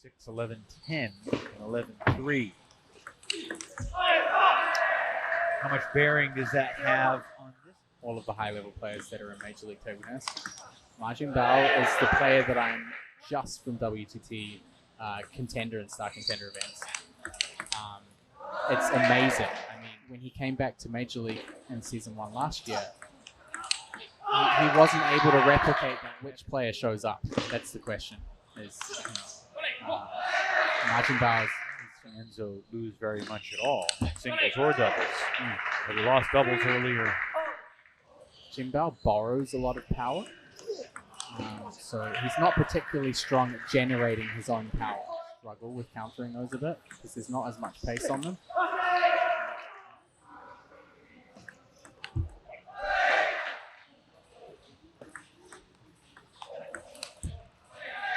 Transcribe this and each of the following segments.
6, 11, 10, and 11, 3. How much bearing does that have on this? All of the high-level players that are in Major League Table Tennis. Jinbao is the player that I'm just from WTT contender and star contender events. It's amazing. I mean, when he came back to Major League in Season 1 last year, he wasn't able to replicate that. Which player shows up? That's the question. Jinbao Enzo lose very much at all, singles or doubles. But he lost doubles earlier. Jinbao borrows a lot of power, so he's not particularly strong at generating his own power. Struggle with countering those a bit because there's not as much pace on them.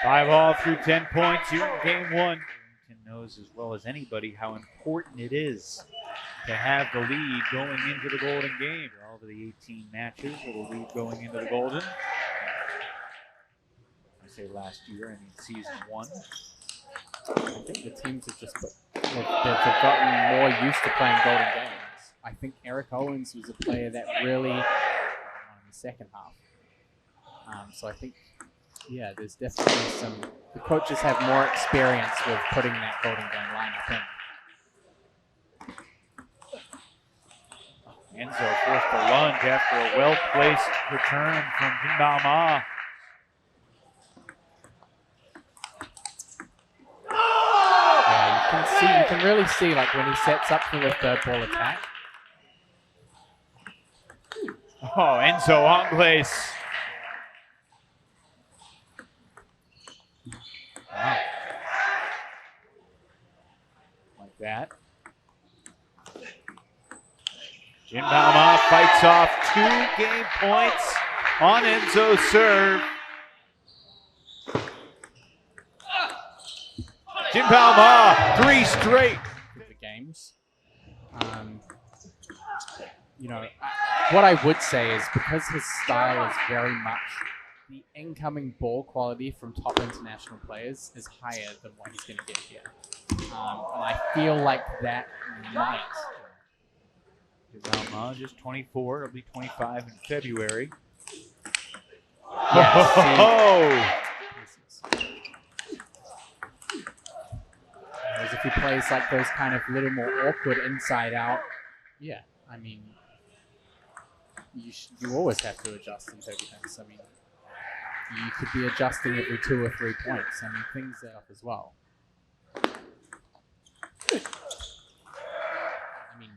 5-all through 10 points here in game 1. Warrington knows as well as anybody how important it is to have the lead going into the Golden game. All of the 18 matches with a lead going into the Golden. I say last year, I mean Season 1. I think the teams have just they've gotten more used to playing Golden games. I think Eric Owens was a player that really won in the second half. So I think, yeah, there's definitely the coaches have more experience with putting that Golden game lineup in. Enzo forced a lunge after a well-placed return from Jinbao Ma. Yeah, you can really see like when he sets up for the third ball attack. Oh, Enzo Angles. Wow. Like that. Jinbao Ma fights off 2 game points on Enzo's serve. Jinbao Ma, 3 straight. The games. You know, what I would say is because his style is very much the incoming ball quality from top international players is higher than what he's going to get here. And I feel like that might. Jinbao Ma, just 24. It'll be 25 in February. Yeah, whereas if he plays like those kind of little more awkward inside out, yeah, I mean, you always have to adjust in table tennis. I mean, you could be adjusting every 2 or 3 points. I mean, things are up as well. I mean,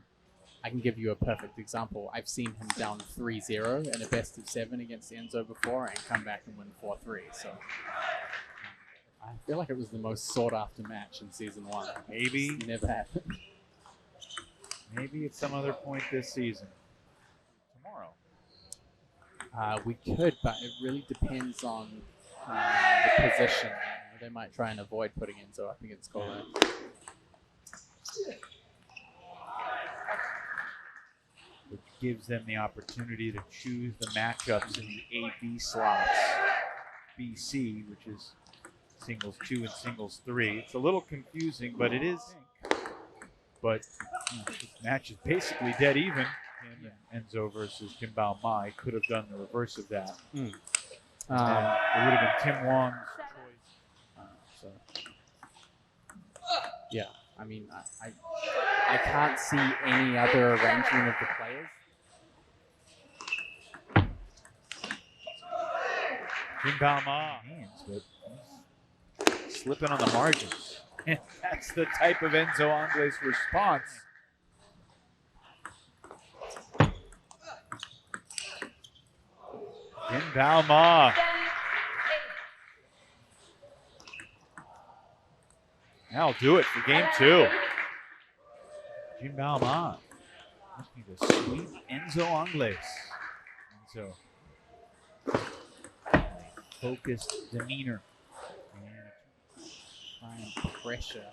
I can give you a perfect example. I've seen him down 3-0 in a best of 7 against Enzo before and come back and win 4-3. So I feel like it was the most sought-after match in Season 1. Maybe. It's never happened. Maybe at some other point this season. Tomorrow. We could, but it really depends on the position. They might try and avoid putting Enzo up against Golan. Which gives them the opportunity to choose the matchups in the A-B slots. BC, which is singles 2 and singles 3. It's a little confusing, but it is. But this match is basically dead even. Enzo versus Jinbao Ma. He could have done the reverse of that. It would have been Tim Wong's choice. Yeah, I mean, I can't see any other arrangement of the players. Jinbao Ma hands, but slipping on the margins. And that's the type of Enzo Angles response. Jinbao Ma. That'll do it for game 2. Jinbao Ma looking to sweep Enzo Angles. Enzo, focused demeanor. Try and pressure.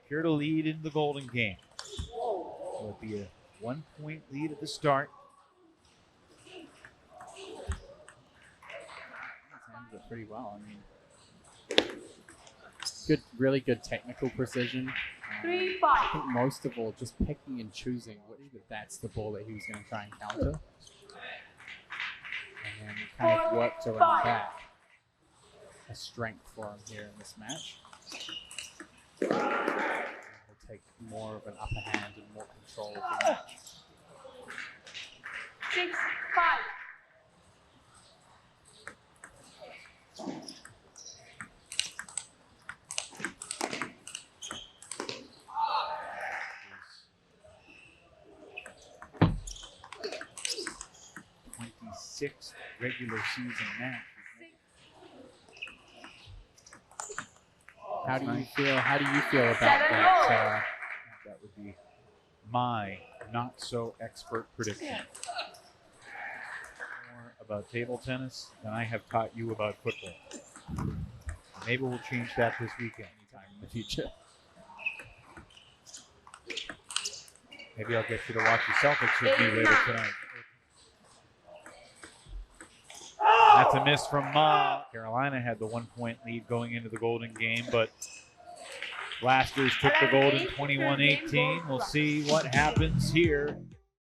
Secured a lead in the Golden game. Will it be a 1-point lead at the start? Handled it pretty well. I mean, really good technical precision. I think most of all, just picking and choosing that's the ball that he was going to try and counter. And then kind of worked around that. A strength for him here in this match. He'll take more of an upper hand and more control of the match. 6-5. Sixth regular season match. How do you feel? How do you feel about that? That would be my not so expert prediction. More about table tennis than I have taught you about football. Maybe we'll change that this weekend. Anytime in the future. Maybe I'll get you to watch the Celtics with me later tonight. That's a miss from Ma. Carolina had the 1-point lead going into the Golden game, but Blasters took the Golden 21-18. We'll see what happens here.